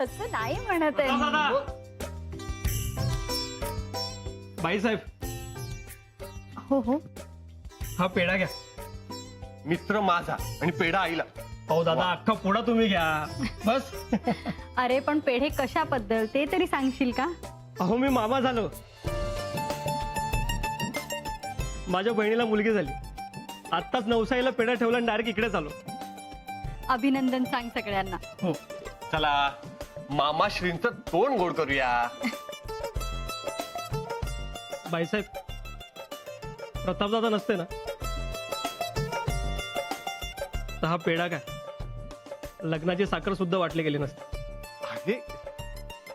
तसं नाही म्हणत आहे मी. बाईसाहेब, हो हो. हा पेढा घ्या. मित्र माझा आणि पेढा आईला. अहो दादा, अख्खा पोडा तुम्ही घ्या बस. अरे पण पेढे कशाबद्दल ते तरी सांगशील का? अहो मी मामा झालो. माझ्या बहिणीला मुलगी झाली. आत्ताच नवसाईला पेढा ठेवला आणि डायरेक्ट इकडेच आलो. अभिनंदन सांग सगळ्यांना. हो. चला मामाश्रींचं तोंड गोड करूया. बाईसाहेब, प्रतापदादा नसते ना तर हा पेढा काय लग्नाची साखर सुद्धा वाटली गेली नसते. अरे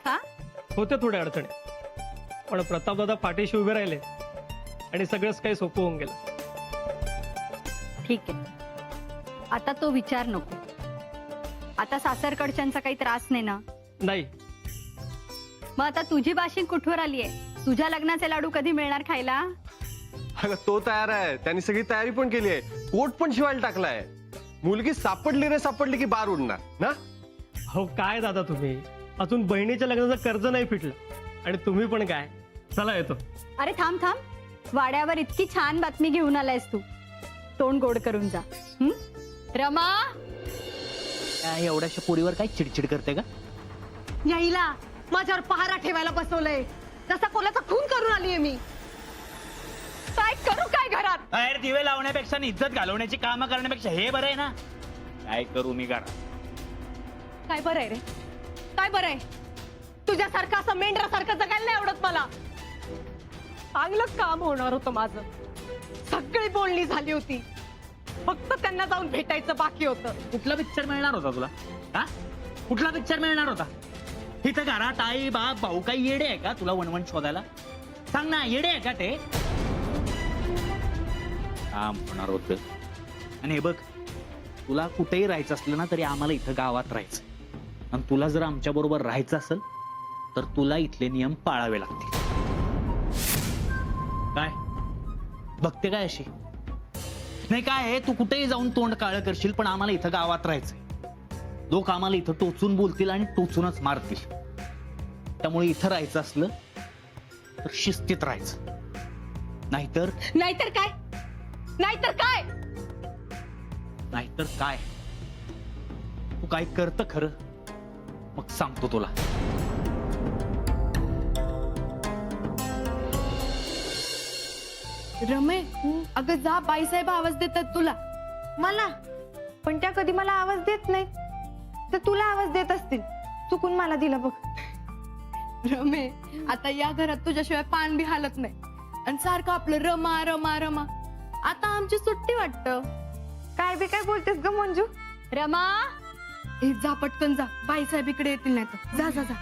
का? होते थोड्या अडचणी, पण प्रतापदादा पाठीशी उभे राहिले आणि सगळंच काही सोपं होऊन गेलं. ठीक आहे, आता तो विचार नको. आता सासरकडच्यांचा काही त्रास नाही ना? नाही. मग आता तुझी बाशिंग कुठवर आली आहे? तुझ्या लग्नाचे लाडू कधी मिळणार खायला? अगं तो तयार आहे. त्यांनी सगळी तयारी पण केली आहे. कोट पण शिवायला टाकलाय. मुलगी सापडली रे सापडली की बार उडणार ना. हो काय दादा तुम्ही, अजून बहिणीच्या लग्नाचं कर्ज नाही फिटलं आणि तुम्ही पण काय. चला येतो. अरे थांब थांब, वाड्यावर इतकी छान बातमी घेऊन आलायस तू. तोंड गोड करून जा. रमा, काय एवढ्याशा पोरीवर काय चिडचिड करते का? याईला माझ्यावर पहारा ठेवायला बसवलंय. तसा कोणाचा खून करून आलीये मी. काय करू काय घरात? अरे दिवे लावण्यापेक्षा आणि इज्जत घालवण्याची कामं करण्यापेक्षा हे बरं आहे ना. काय करू मी घरात? काय बरं आहे रे, काय बरं आहे? तुझ्यासारखं असं मेंढरासारखं जगायला नाही आवडत मला. चांगलं काम होणार होतं माझं. सगळी बोलणी झाली होती. फक्त त्यांना जाऊन भेटायचं बाकी होतं. कुठला पिक्चर मिळणार होता तुला? हा, कुठला पिक्चर मिळणार होता? इथं घरात आई बाप भाऊ काही येडे आहे का तुला वणवण शोधायला? सांग ना, येडे आहे का ते? काम होणार होतं. आणि हे बघ, तुला कुठेही राहायचं असलं ना तरी आम्हाला इथं गावात राहायचं. आणि तुला जर आमच्या बरोबर राहायचं असेल तर तुला इथले नियम पाळावे लागतील. काय बघते काय अशी? नाही काय आहे, तू कुठेही जाऊन तोंड काळं करशील पण आम्हाला इथं गावात राहायचंय. लोक आम्हाला इथं टोचून बोलतील आणि टोचूनच मारतील. त्यामुळे इथं राहायचं असलं तर शिस्तीत राहायचं. नाहीतर नाहीतर काय? नाहीतर काय? नाहीतर काय? तू काय करतं खरं मग सांगतो तुला. रमे, अगं जा, बाईसाहेब आवाज देतात तुला. मला पण त्या कधी मला आवाज देत नाही. तर तुला आवाज देत असतील. चुकून मला दिला बघ. रमे, आता या घरात तुझ्याशिवाय पान बी हालत नाही आणि सारखं आपलं रमा रमा रमा. आता आमची सुट्टी वाटतं. काय बी काय बोलतेस ग मंजू? रमा, हे जा पटकन जा, बाईसाहेब इकडे येतील नाही तर. जा जा जा.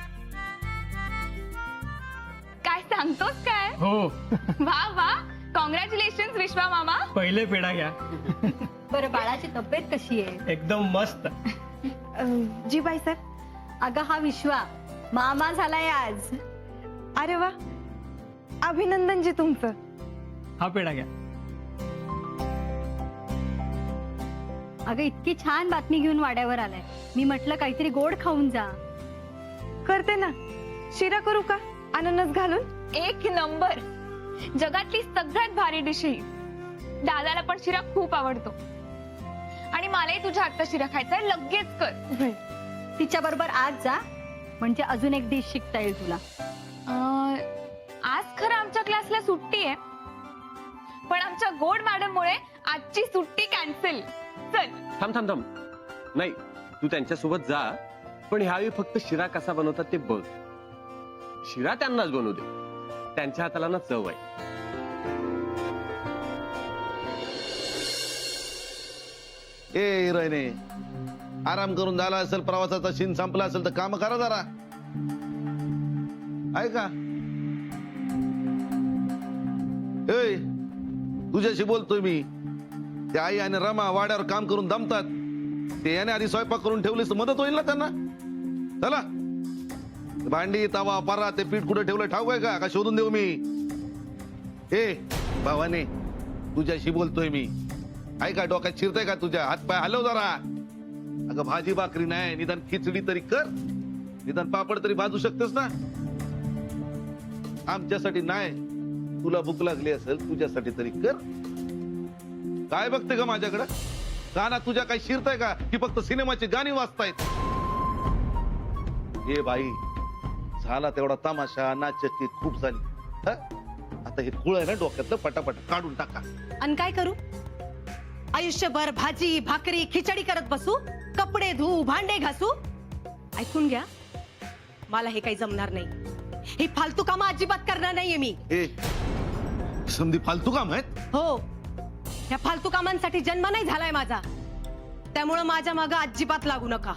काय सांगतोस काय? हो. वा वा, कॉंग्रॅच्युलेशन विश्वा मामा. पहिले पेढा घ्या. बरं बाळाची तब्येत कशी आहे? एकदम मस्त. जी बाईसाहेब. अगं हा विश्वा मामा झालाय आज. अरे वा, अभिनंदन जी तुमचं. हा पेढा घ्या. अगं इतकी छान बातमी घेऊन वाड्यावर आलाय. मी म्हटलं काहीतरी गोड खाऊन जा. करते ना. शिरा करू का अननस घालून? एक नंबर. जगातली सगळ्यात भारी डिश ही. दादाला पण शिरा खूप आवडतो आणि मलाही तुझ्या हातचा शिरा खायचा आहे. लगेच कर. तिच्या बरोबर आज जा, म्हणजे अजून एक डिश शिकता येईल तुला. आज खरं आमच्या क्लासला सुट्टी आहे, पण आमच्या गोड मॅडम मुळे आजची सुट्टी कॅन्सल. चल. थांब थांब थांब. नाही, तू त्यांच्यासोबत जा, पण ह्यावेळी फक्त शिरा कसा बनवतात ते बघ. शिरा त्यांनाच बनवू दे. त्यांच्या हाताला ना चव आहे. ए हिरोईने, आराम करून झाला असेल, प्रवासाचा सीन संपला असेल तर काम करा जरा. आहे का? ए, तुझ्याशी बोलतोय मी. ते आई आणि रमा वाड्यावर काम करून दमतात. ते याने आधी स्वयंपाक करून ठेवलीस तर मदत होईल ना त्यांना. चला, भांडी तवा परा ते पीठ कुठे ठेवलं ठाऊक आहे का शोधून देऊ मी? ए भावाने, तुझ्याशी बोलतोय मी. ऐका, डोक्यात शिरतय का तुझ्या? हात पाय हलव जरा. अगं भाजी भाकरी नाही, निदान खिचडी तरी कर. निदान पापड तरी भाजू शकतेस ना. आमच्यासाठी नाही, तुला भूक लागली असेल तुझ्यासाठी तरी कर. काय बघते का माझ्याकडे? गाणं तुझ्या काही शिरताय का की फक्त सिनेमाची गाणी वाचतायत? हे बाई, झाला तेवढा तमाशा, नाचक्की खूप झाली. आता हे कुळ आहे ना डोक्यातलं, पटापट काढून टाका. आणि काय करू? आयुष्यभर भाजी भाकरी खिचडी करत बसू, कपडे धुऊ भांडे घासू? ऐकून घ्या, मला हे काही जमणार नाही. ही फालतू कामं अजिबात करणार नाहीये मी. ए समधी फालतू काम आहेत. हो, या फालतू कामांसाठी जन्म नाही झालाय माझा. त्यामुळं माझ्या मागं अजिबात लागू नका.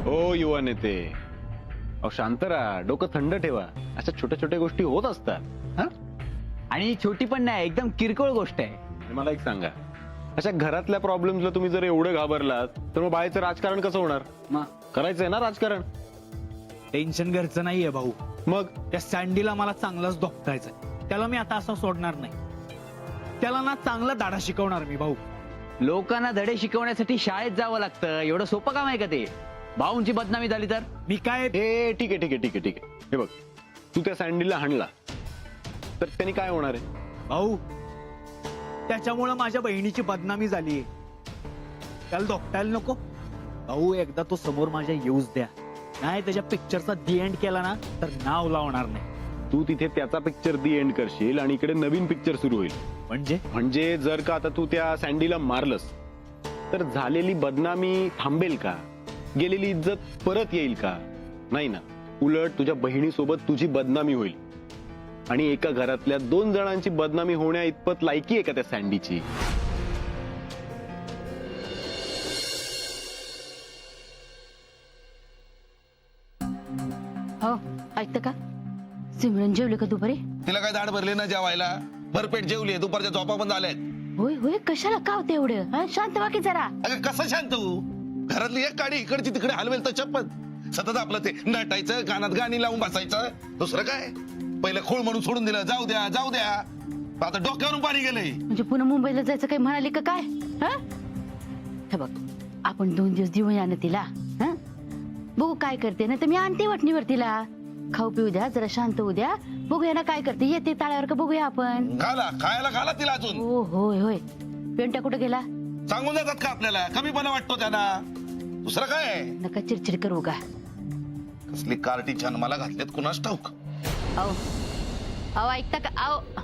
ओ युवा नेते, अहो शांत राहा, डोकं थंड ठेवा. अशा छोट्या छोट्या गोष्टी होत असतात. हा? आणि छोटी पण नाही, एकदम किरकोळ गोष्ट आहे. आणि मला एक सांगा, अशा घरातल्या प्रॉब्लेम्सला तुम्ही जर एवढं घाबरलात तर मग बाहेरचं राजकारण कसं होणार? करायचंय ना राजकारण. टेन्शन घरचं नाहीये भाऊ. मग त्या सँडीला मला चांगलाच धोपटायचंय. त्याला मी आता असं सोडणार नाही. त्याला ना चांगला धाडा शिकवणार मी भाऊ. लोकांना धडे शिकवण्यासाठी शाळेत जावं लागतं. एवढं सोपं काम आहे का ते? भाऊंची बदनामी झाली तर? मी काय हे ठीक आहे ठीक आहे ठीक आहे ठीक आहे. हे बघ, तू त्या सँडीला हाणला तर त्यांनी काय होणार आहे? भाऊ, त्याच्यामुळं माझ्या बहिणीची बदनामी झालीये. त्याला धोपटायला नको भाऊ. एकदा तो समोर माझ्या येऊच द्या. नाही त्याच्या पिक्चरचा दी एंड केला ना तर नाव लावणार नाही. तू तिथे त्याचा पिक्चर दी एंड करशील आणि इकडे नवीन पिक्चर सुरू होईल. म्हणजे जर का आता तू त्या सँडीला मारलंस तर झालेली बदनामी थांबेल का? गेलेली इज्जत परत येईल का? नाही ना. उलट तुझ्या बहिणीसोबत तुझी बदनामी होईल. आणि एका घरातल्या 2 जणांची बदनामी होण्या इतपत लायकी आहे का त्या सँडीची? हो, ऐकतं का? सिमरन जेवले का दुपारी? तिला काय दाढ भरली ना जेवायला? भरपेट जेवली, दुपारच्या झोपा पण झाल्यात. होय होय, कशाला का होते एवढं? हा, शांत वाकी जरा. अगं कसं शांत होऊ? घरातली एक गाडी इकडची तिकडे हलवेल तर चप्पल. सतत आपलं ते नटायचं, कानात गाणी लावून बसायचं. दुसरं काय? पहिलं खोळ म्हणून सोडून दिलं, जाऊ द्या जाऊ द्या. आता डोक्यावरून पाणी गेलंय. म्हणजे पुन्हा मुंबईला जायचं काही म्हणाली का काय? हा? हे बघ, आपण 2 दिवस देऊया ना तिला. हा, बघू काय करते. ना तर मी आणते वाटणीवर तिला. खाऊ पिऊ द्या, जरा शांत होऊ द्या. बघूया ना काय करते. येते ताळ्यावर का बघूया आपण. घाला खायला घाला तिला अजून. हो होय होय. पेंटा कुठं गेला? सांगून देतात का आपल्याला? कमीपणा वाटतो त्यांना. दुसरं काय? नका चिडचिड करू का. कसली कार्टी छान मला घातलेत कुणास ठाऊक. अहो अहो, ऐकता का? अहो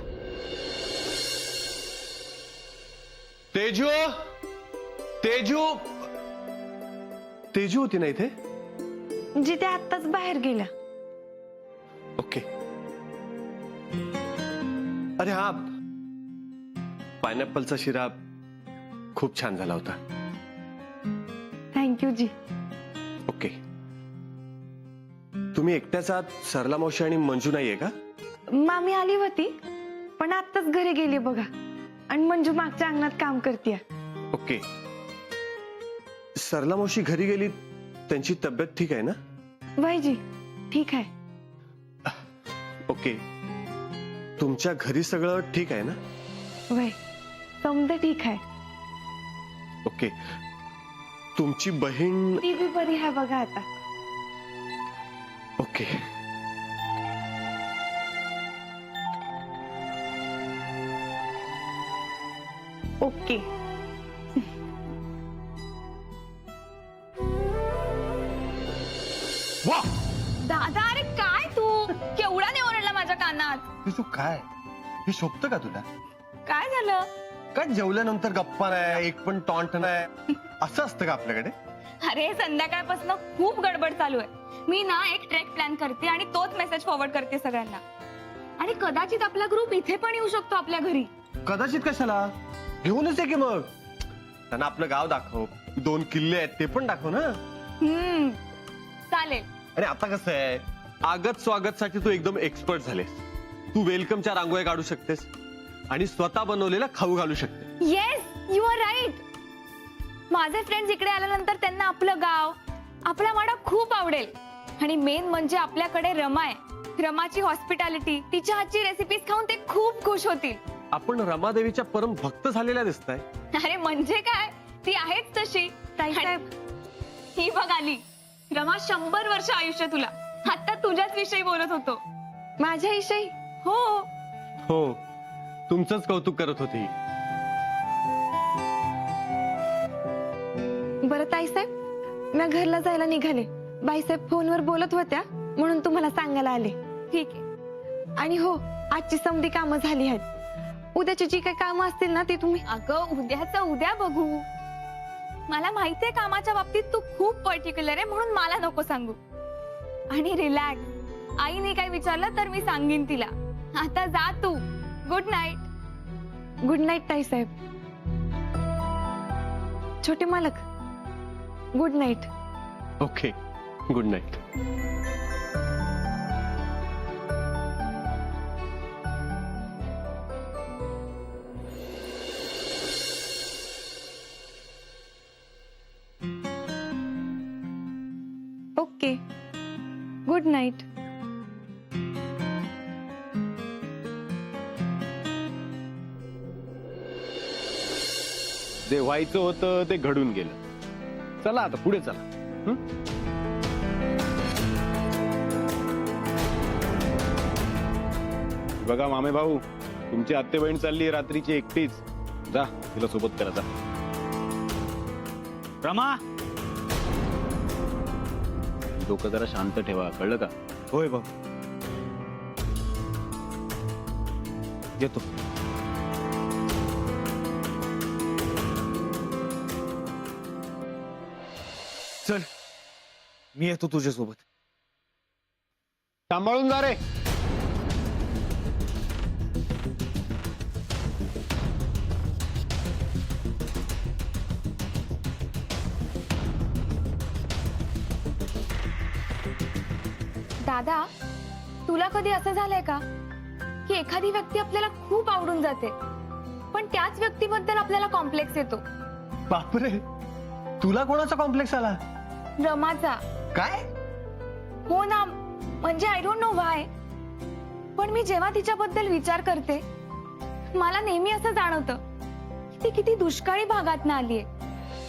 तेजू, तेजू, तेजू होती ना इथे? जिथे आत्ताच बाहेर गेल्या. ओके. अरे हा, पायनॅपलचा शिरा खूप छान झाला होता. थँक्यू जी. ओके. तुम्ही एकट्याच आहात? सरला मावशी आणि मंजू नाहीये का? मामी आली होती पण आत्ताच घरी गेली बघा. आणि मंजू मागच्या अंगणात काम करते. ओके. सरला मावशी घरी गेली, त्यांची तब्येत ठीक आहे ना? भाईजी ठीक आहे. ओके. तुमच्या घरी सगळं ठीक आहे ना? वय समजा ठीक आहे. ओके. तुमची बहीण? ती बी बरी आहे बघा आता. ओके. ओके. वा, दादा, अरे काय तू केवढा नाही ओरडला माझ्या कानात. तू काय हे शोभतं का तुला? काय झालं? काय जेवल्यानंतर गप्पा नाही, एक पण टॉन्ट नाही, असं असतं का आपल्याकडे? अरे संध्याकाळपासून खूप गडबड चालू आहे. मी ना एक ट्रेक प्लॅन करते आणि तोच मेसेज फॉरवर्ड करते सगळ्यांना. आणि कदाचित आपला ग्रुप इथे पण येऊ शकतो आपल्या घरी. कदाचित कशाला? घेऊनच आहे की मग. त्यांना आपलं गाव दाखव, 2 किल्ले आहेत ते पण दाखव ना. चालेल. आणि आता कसं आहे, आगत स्वागत साठी तू एकदम एक्सपर्ट झालेस. तू वेलकमच्या रांगोळ्या काढू शकतेस आणि स्वतः बनवलेला खाऊ घालू शकते. Yes, you are right. माझे फ्रेंड्स इकडे आल्यानंतर त्यांना आपलं गाव, आपला वाडा खूप आवडेल. आणि मेन म्हणजे आपल्याकडे रमा आहे. रमाची हॉस्पिटॅलिटी, तिच्या हातची रेसिपीज खाऊन ते खूप खुश होतील. आपण रमादेवीच्या परम भक्त झालेल्या दिसताय. अरे म्हणजे काय, ती आहेच तशी. ताईसाहेब ही बघ आली. रमा 100 वर्ष आयुष्य तुला. आता तुझ्याच विषयी बोलत होतो. माझ्याविषयी हो, हो, तुमचंच कौतुक करत होती. बरं ताईसाहेब, मी घरला जायला निघाले. बाईसाहेब फोनवर बोलत होत्या म्हणून तुम्हाला सांगायला आले. ठीक आहे. आणि हो, आजची समधी कामं झाली आहेत. उद्याची जी काही कामं असतील ना ती तुम्ही. अगं उद्याचं उद्या बघू. मला माहितीये कामाच्या बाबतीत तू खूप पर्टिक्युलर आहे, म्हणून मला नको सांगू. आणि रिलॅक्स, आईने काय विचारलं तर मी सांगेन तिला. आता जा तू. Good night. गुड नाईट ताईसाहेब. छोटे मालक, good night. Okay, good night. Okay, good night. जे व्हायचं होतं ते घडून गेलं. चला आता पुढे चला. हं? बघा मामे भाऊ, तुमची आत्ते बहीण चालली रात्रीची एकटीच. जा, तिला सोबत करा. जा. रमा. डोकं जरा शांत ठेवा, कळलं का? होय भाऊ, येतो. चल, मी येतो तुझ्यासोबत. सांभाळून जा रे. दादा, तुला कधी असं झालंय का की एखादी व्यक्ती आपल्याला खूप आवडून जाते, पण त्याच व्यक्तीबद्दल आपल्याला कॉम्प्लेक्स येतो? बापरे, तुला कोणाचा कॉम्प्लेक्स आला? रमाचा. काय? हो ना, म्हणजे आय डोंट नो व्हाय, पण मी जेव्हा तिच्याबद्दल विचार करते मला नेहमी असं जाणवतं की ती किती दुष्काळी भागात ना आलीये,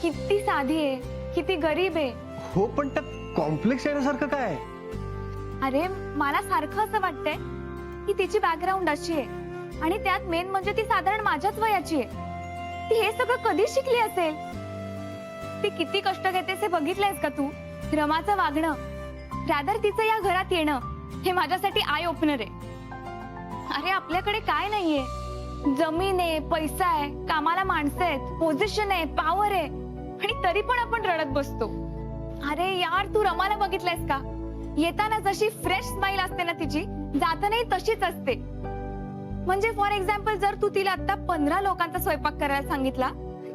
किती साधी आहे, किती गरीब आहे. हो, पण त्यात कॉम्प्लेक्स येण्यासारखं काय? अरे मला सारखं असं वाटतंय की तिची बॅकग्राऊंड अशी आहे, आणि त्यात मेन म्हणजे ती साधारण माझ्याच वयाची आहे. ती हे सगळं कधी शिकली असेल? ती किती कष्ट घेतेस हे बघितलंयस का तू? रमाचं वागणं, रादर तिचं या घरात येणं, हे माझ्यासाठी आय ओपनर आहे. अरे आपल्याकडे काय नाहीये, जमीन आहे, पैसा आहे, कामाला माणसं आहेत, पोझिशन आहे, पॉवर आहे, आणि तरी पण आपण रडत बसतो. अरे यार, तू रमाला बघितलंयस का? येताना जशी फ्रेश स्माइल असते ना तिची, जातानाही तशीच असते. म्हणजे फॉर एक्झाम्पल, जर तू तिला आता 15 लोकांचा स्वयंपाक करायला सांगितला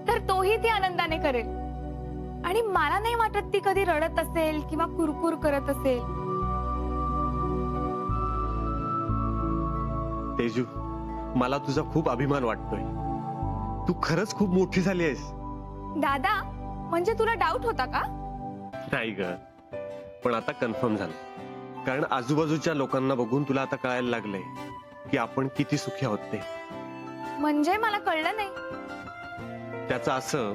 तर तोही ती आनंदाने करेल. आणि मला नाही वाटत ती कधी रडत असेल किंवा कुरकुर करत असेल. तेजू, मला तुझा खूप अभिमान वाटतोय. तू खरंच खूप मोठी झाली आहेस. दादा, म्हणजे तुला डाऊट होता का? नाही ग, पण आता कन्फर्म झालं. कारण आजूबाजूच्या लोकांना बघून तुला आता कळायला लागलंय की आपण किती सुखी आहोत ते. म्हणजे मला कळलं नाही. त्याचं असं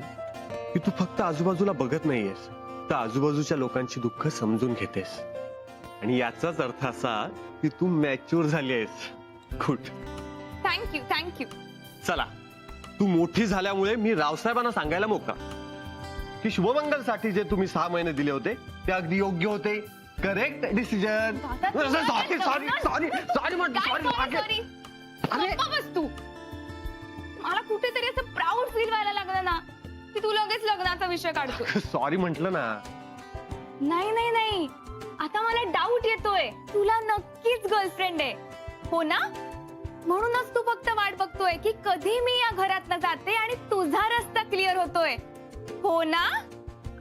की तू फक्त आजूबाजूला बघत नाहीयेस, तर आजूबाजूच्या लोकांची दुःख समजून घेतेस. आणि याचाच अर्थ असा की तू मॅच्युअर झाली आहेस. गुड. Thank you, thank you. चला, तू मोठी झाल्यामुळे मी रावसाहेबांना सांगायला मोका की शुभमंगलसाठी जे तुम्ही 6 महिने दिले होते ते अगदी योग्य होते. Correct decision. Sorry sorry sorry sorry sorry. तू मला कुठेतरी असं प्राऊड फील व्हायला लागलं ना की तू लगेच लग्नाचा विषय काढतो. सॉरी म्हंटल ना. नाही नाही नाही, आता मला डाऊट येतोय. तुला नक्कीच गर्लफ्रेंड आहे, हो ना? म्हणूनच तू फक्त वाट बघतोय की कधी मी या घरात जाते आणि तुझा रस्ता क्लिअर होतोय, हो ना?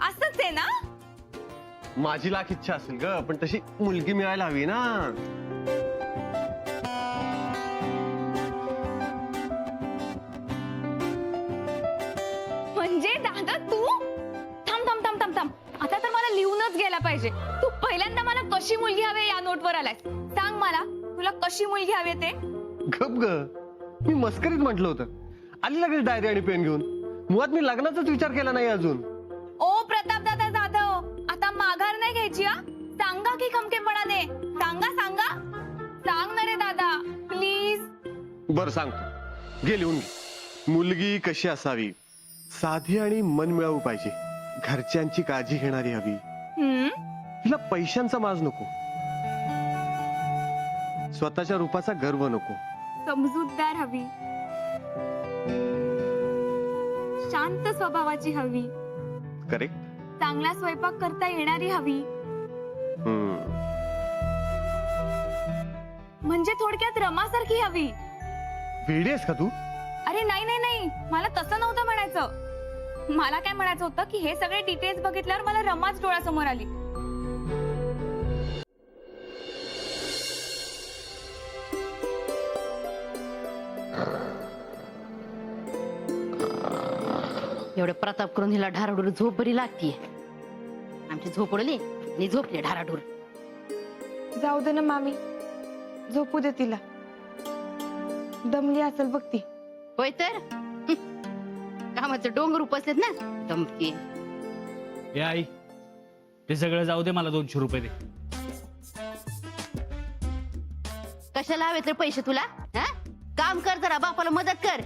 असंच आहे ना? माझी लाख इच्छा असेल ग, पण तशी मुलगी मिळायला हवी ना. म्हणजे दादा तू थांब थांब थांब थांब थांब. आता तर मला लिहूनच गेला पाहिजे. तू पहिल्यांदा मला कशी मुलगी हवी या नोटवर आलाय. सांग मला, तुला कशी मुलगी हवी ते? गप ग, मी मस्करीत म्हटलं होतं. आली लगेच डायरी आणि पेन घेऊन. मुळात मी लग्नाचाच विचार केला नाही अजून. ओ प्रताप दादा जाधव, आता माघार नाही घ्यायची हा. सांगा की खमकेपणाने, सांगा सांग ना रे दादा प्लीज. बरं सांगतो. घे लिहून घे. मुलगी कशी असावी? साधी आणि मनमिळावू पाहिजे. घरच्यांची काळजी घेणारी हवी. तिला पैशांचा माज नको. स्वतःच्या रूपाचा गर्व नको. समजूतदार हवी, शांत स्वभावाची हवी, करेक्ट. चांगला स्वयंपाक करता येणारी हवी. म्हणजे थोडक्यात रमासारखी हवी. वेडी आहेस का तू? अरे नाही, मला तसं नव्हतं म्हणायचं. मला काय म्हणायचं होतं की हे सगळे डिटेल्स बघितल्यावर मला रमाच डोळ्यासमोर आली. एवढं प्रताप करून हिला ढाराडूर झोप बरी लागतीये. आमची झोप उडली आणि झोपली ढाराडूर. जाऊ दे ना मामी, झोपू दे तिला. दमली असेल बघ ती. होय तर कामाचं डोंगर उपसलेत ना दमकी. ए आई, ते सगळं जाऊ दे, मला 200 रुपये दे. कशाला हवे तर पैसे तुला? हा? काम कर जरा, बापाला मदत कर.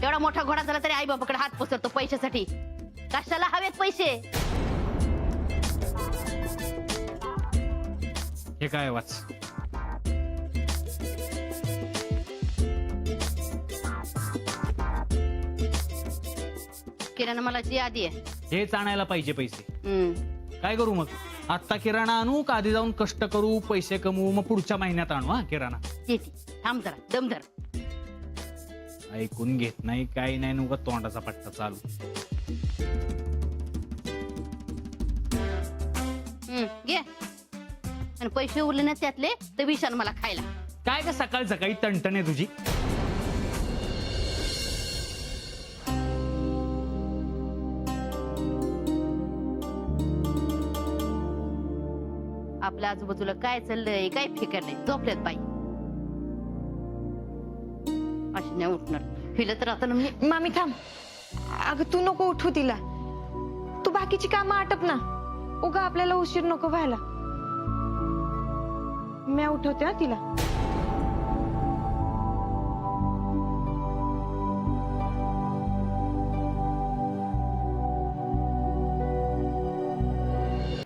एवढा मोठा घोडा झाला तरी आई बापाकडे हात पसरतो पैशासाठी. कशाला हवेत पैसे? हे काय वाच. किराणा मालाची यादी आहे. हेच आणायला पाहिजे पैसे. हम्म. काय करू मग? आता किराणा आणू का आधी जाऊन कष्ट करू, पैसे कमवू, मग पुढच्या महिन्यात आणू हा किराणा? येते, थांब जरा, दम धर. ऐकून घेत नाही, काही नाही, नुका तोंडाचा पट्टा चालू. घे. आणि पैसे उरले ना त्यातले तर विशाल मला खायला. काय का सकाळ सकाळी टणटण आहे तुझी? आपल्या आजूबाजूला काय चाललंय काय फिकर नाही. झोपल्यात बाई अशी नाही उठणार. हिला तर आता ना मी. मामी थांब. अगं तू नको उठू तिला. तू बाकीची कामं आटप ना. उगा आपल्याला उशीर नको व्हायला. मी उठवते हा तिला.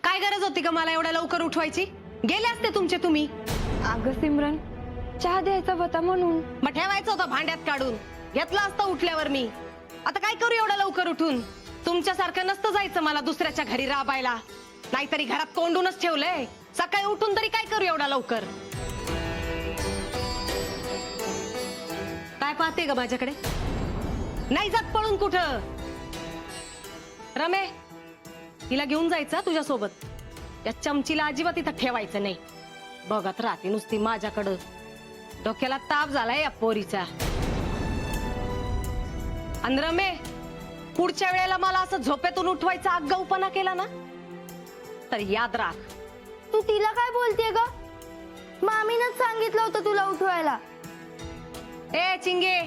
काय गरज होती का मला एवढ्या लवकर उठवायची? गेले असते तुमचे तुम्ही. अगं सिमरन, चहा द्यायचा होता म्हणून. मग ठेवायचं होतं भांड्यात काढून. घेतलं असतं उठल्यावर मी. आता काय करू एवढं लवकर उठून? तुमच्यासारखं नसतं जायचं मला दुसऱ्याच्या घरी राबायला. नाहीतरी घरात कोंडूनच ठेवलंय. सकाळी उठून तरी काय करू एवढा लवकर? काय पाहते ग माझ्याकडे? नाही जात पळून कुठं. रमे, हिला घेऊन जायचं तुझ्या सोबत. या चमचीला अजिबात इथं ठेवायचं नाही. बघत राहते नुसती माझ्याकडं. डोक्याला ताप झालाय या पोरीचा. आणि रमे, पुढच्या वेळेला मला असं झोपेतून उठवायचा आगाऊपणा केला ना तर याद राख. तू तिला काय बोलतेय ग? मामीनच सांगितलं होतं तुला उठवायला. ए चिंगे,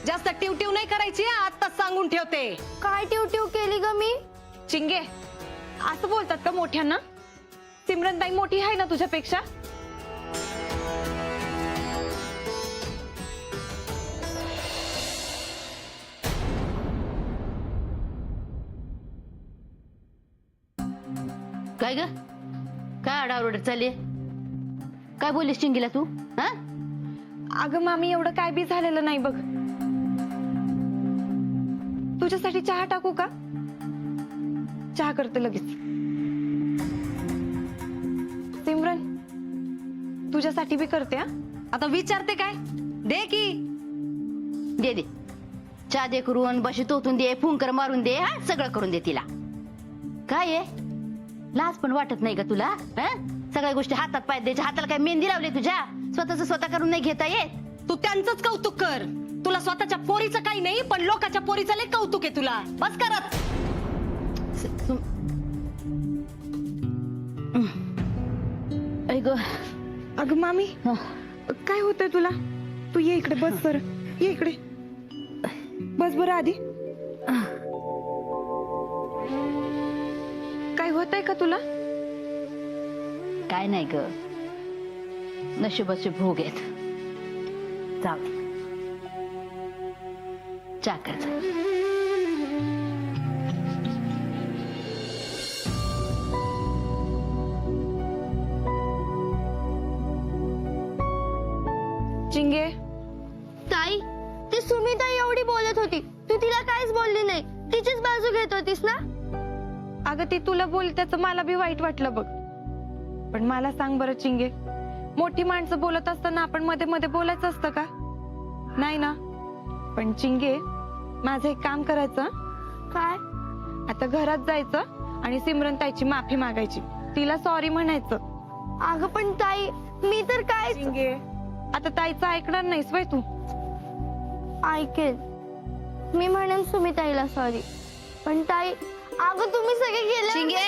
जास्त टिवटिव नाही करायची. आत्ताच सांगून ठेवते. काय टिवटिव केली ग मी? चिंगे, असं बोलतात का मोठ्यांना? सिमरनताई मोठी आहे ना तुझ्यापेक्षा? काय ग? काय आडावरड चालली? काय बोललीस चिंगीला तू? हा? अगं मामी, एवढं काय बी झालेलं नाही बघ. तुझ्यासाठी चहा टाकू का? चहा करते लगेच. सिमरन, तुझ्यासाठी बी करते हा. आता विचारते काय? दे की. दे दे. चहा दे करून, बशी तोतून दे, फुंकर मारून दे, हा सगळं करून दे तिला. काय आहे? लाज पण वाटत नाही का तुला? हा? सगळ्या गोष्टी हातात पायात द्यायच्या. हाताला काय मेहंदी लावली तुझ्या? स्वतःच स्वतः करून नाही घेता येत? तू त्यांचंच कौतुक कर. तुला स्वतःच्या पोरीचं काही नाही, पण लोकांच्या पोरीचं लय कौतुक आहे तुला. बस करत. ऐक अगं मामी, काय होतंय तुला? तू ये इकडे बस. सर ये इकडे बस बरं आधी. काय होत आहे का तुला? काय नाही ग, नशिबाचे भोग आहेत. जाऊ दे. चा कर जा. चिंगे, ताई ती सुमिता एवढी बोलत होती, तू तिला काहीच बोलली नाही, तिचीच बाजू घेत होतीस ना. अगं ती तुला बोलत्याचं मला बी वाईट वाटलं बघ. पण मला सांग बरं चिंगे, मोठी माणसं बोलत असताना आपण मध्ये मध्ये बोलायचं असतं का? नाही ना. पण चिंगे, माझं एक काम करायचं. काय? आता घरात जायचं आणि सिमरन ताईची माफी मागायची, तिला सॉरी म्हणायचं. अगं पण ताई, मी तर काय चिंगे, आता ताईचं ऐकणार नाहीस वय तू? ऐकेल. मी म्हणेन सुमिताईला सॉरी. पण ताई, अगं तुम्ही सगळे गेले.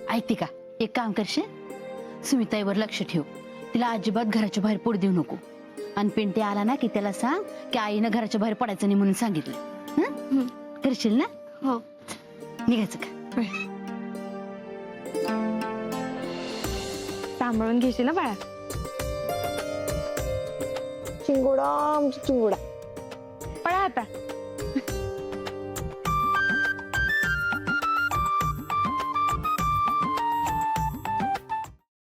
ऐकते का, एक काम करशील, सुमिताईवर लक्ष ठेव. तिला अजिबात घराच्या बाहेर पडू देऊ नको. आणि पिंटे आला ना की त्याला सांग की आईनं घराच्या बाहेर पडायचं नाही म्हणून सांगितलं. हं? करशील ना? हो. निघायचं का? सांभाळून घेशील ना बाळा. चिंगुडा, चिंगुडा. पळा आता.